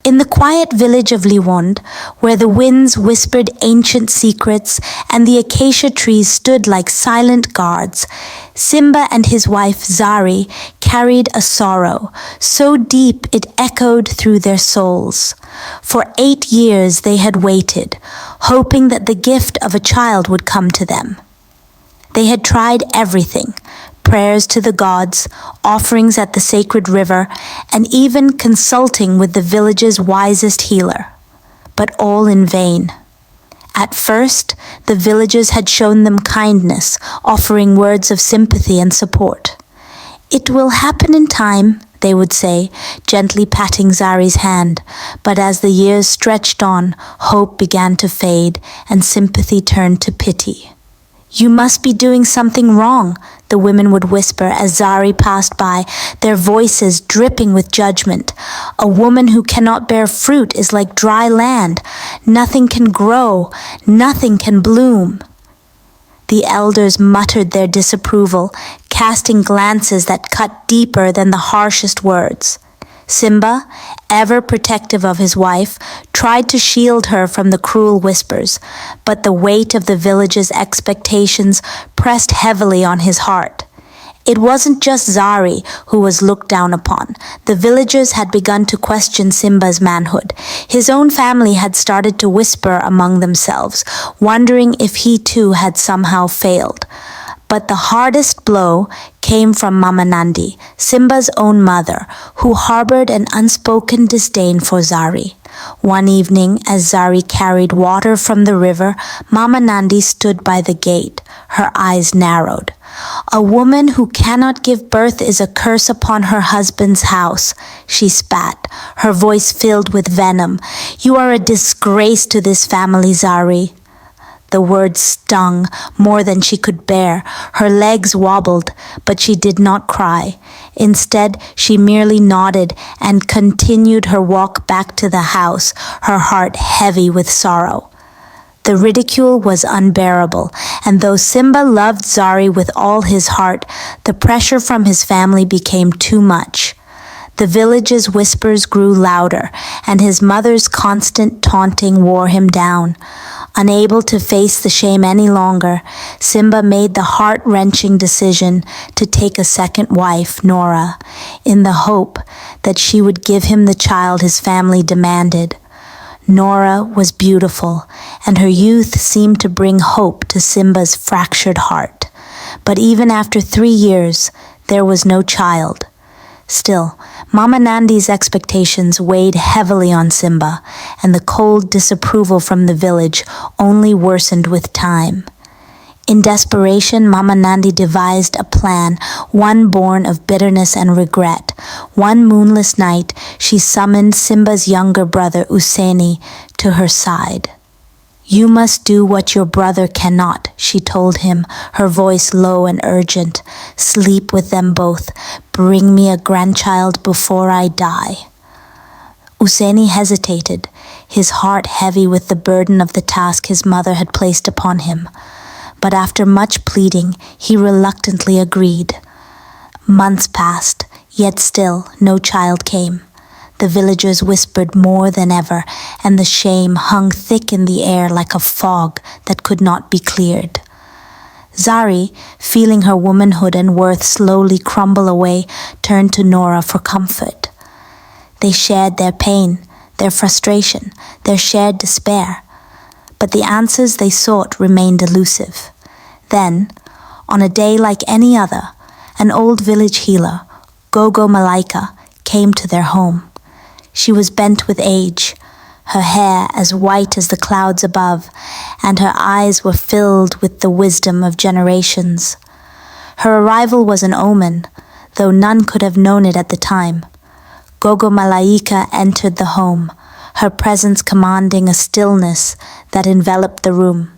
In the quiet village of Liwonde, where the winds whispered ancient secrets and the acacia trees stood like silent guards, Simba and his wife Zari carried a sorrow so deep it echoed through their souls. For 8 years they had waited, hoping that the gift of a child would come to them. They had tried everything: prayers to the gods, offerings at the sacred river, and even consulting with the village's wisest healer. But all in vain. At first, the villagers had shown them kindness, offering words of sympathy and support. "It will happen in time," they would say, gently patting Zari's hand. But as the years stretched on, hope began to fade and sympathy turned to pity. "You must be doing something wrong," the women would whisper as Zari passed by, their voices dripping with judgment. "A woman who cannot bear fruit is like dry land. Nothing can grow, nothing can bloom." The elders muttered their disapproval, casting glances that cut deeper than the harshest words. Simba, ever protective of his wife, tried to shield her from the cruel whispers, but the weight of the village's expectations pressed heavily on his heart. It wasn't just Zari who was looked down upon. The villagers had begun to question Simba's manhood. His own family had started to whisper among themselves, wondering if he too had somehow failed. But the hardest blow came from Mama Nandi, Simba's own mother, who harbored an unspoken disdain for Zari. One evening, as Zari carried water from the river, Mama Nandi stood by the gate, her eyes narrowed. "A woman who cannot give birth is a curse upon her husband's house," she spat, her voice filled with venom. "You are a disgrace to this family, Zari." The words stung more than she could bear. Her legs wobbled, but she did not cry. Instead, she merely nodded and continued her walk back to the house, her heart heavy with sorrow. The ridicule was unbearable, and though Simba loved Zari with all his heart, the pressure from his family became too much. The village's whispers grew louder, and his mother's constant taunting wore him down. Unable to face the shame any longer, Simba made the heart-wrenching decision to take a second wife, Nora, in the hope that she would give him the child his family demanded. Nora was beautiful, and her youth seemed to bring hope to Simba's fractured heart. But even after 3 years, there was no child. Still, Mama Nandi's expectations weighed heavily on Simba, and the cold disapproval from the village only worsened with time. In desperation, Mama Nandi devised a plan, one born of bitterness and regret. One moonless night, she summoned Simba's younger brother, Useni, to her side. "You must do what your brother cannot," she told him, her voice low and urgent. "Sleep with them both. Bring me a grandchild before I die." Useni hesitated, his heart heavy with the burden of the task his mother had placed upon him. But after much pleading, he reluctantly agreed. Months passed, yet still no child came. The villagers whispered more than ever, and the shame hung thick in the air like a fog that could not be cleared. Zari, feeling her womanhood and worth slowly crumble away, turned to Nora for comfort. They shared their pain, their frustration, their shared despair. But the answers they sought remained elusive. Then, on a day like any other, an old village healer, Gogo Malaika, came to their home. She was bent with age, her hair as white as the clouds above, and her eyes were filled with the wisdom of generations. Her arrival was an omen, though none could have known it at the time. Gogo Malaika entered the home, her presence commanding a stillness that enveloped the room.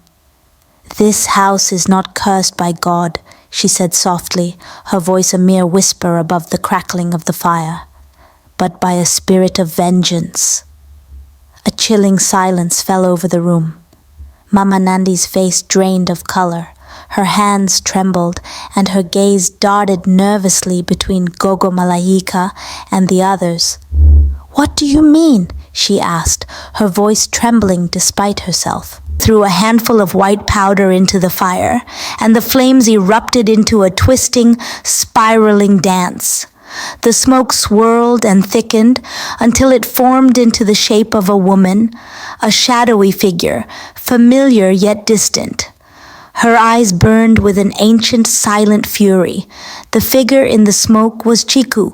"This house is not cursed by God," she said softly, her voice a mere whisper above the crackling of the fire, "but by a spirit of vengeance." A chilling silence fell over the room. Mama Nandi's face drained of color. Her hands trembled, and her gaze darted nervously between Gogo Malaika and the others. "What do you mean?" she asked, her voice trembling despite herself. Threw a handful of white powder into the fire, and the flames erupted into a twisting, spiraling dance. The smoke swirled and thickened until it formed into the shape of a woman, a shadowy figure, familiar yet distant. Her eyes burned with an ancient, silent fury. The figure in the smoke was Chiku,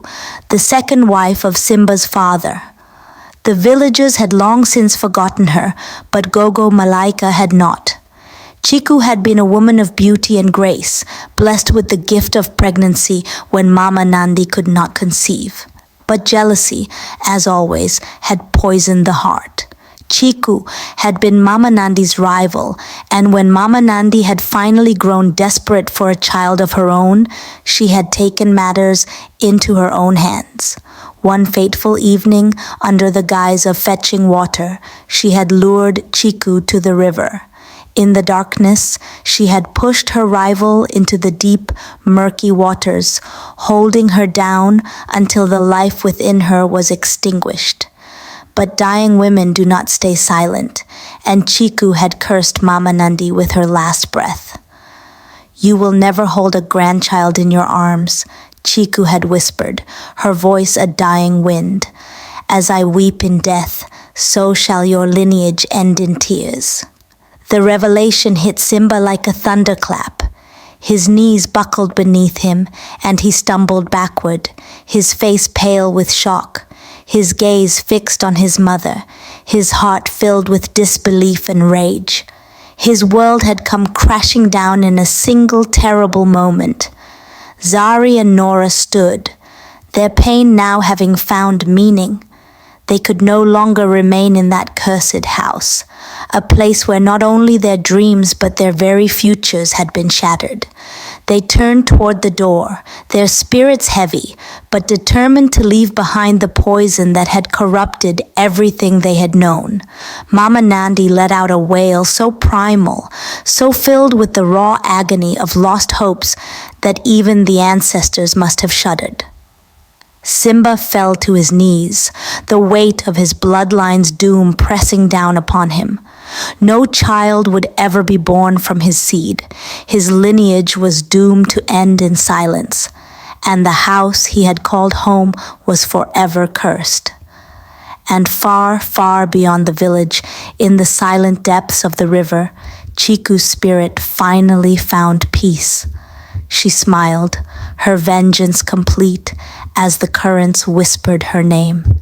the second wife of Simba's father. The villagers had long since forgotten her, but Gogo Malaika had not. Chiku had been a woman of beauty and grace, blessed with the gift of pregnancy when Mama Nandi could not conceive. But jealousy, as always, had poisoned the heart. Chiku had been Mama Nandi's rival, and when Mama Nandi had finally grown desperate for a child of her own, she had taken matters into her own hands. One fateful evening, under the guise of fetching water, she had lured Chiku to the river. In the darkness, she had pushed her rival into the deep, murky waters, holding her down until the life within her was extinguished. But dying women do not stay silent, and Chiku had cursed Mama Nandi with her last breath. "You will never hold a grandchild in your arms," Chiku had whispered, her voice a dying wind. "As I weep in death, so shall your lineage end in tears." The revelation hit Simba like a thunderclap. His knees buckled beneath him, and he stumbled backward, his face pale with shock, his gaze fixed on his mother, his heart filled with disbelief and rage. His world had come crashing down in a single terrible moment. Zari and Nora stood, their pain now having found meaning. They could no longer remain in that cursed house, a place where not only their dreams but their very futures had been shattered. They turned toward the door, their spirits heavy, but determined to leave behind the poison that had corrupted everything they had known. Mama Nandi let out a wail so primal, so filled with the raw agony of lost hopes that even the ancestors must have shuddered. Simba fell to his knees, the weight of his bloodline's doom pressing down upon him. No child would ever be born from his seed. His lineage was doomed to end in silence, and the house he had called home was forever cursed. And far, far beyond the village, in the silent depths of the river, Chiku's spirit finally found peace. She smiled, her vengeance complete, as the currents whispered her name.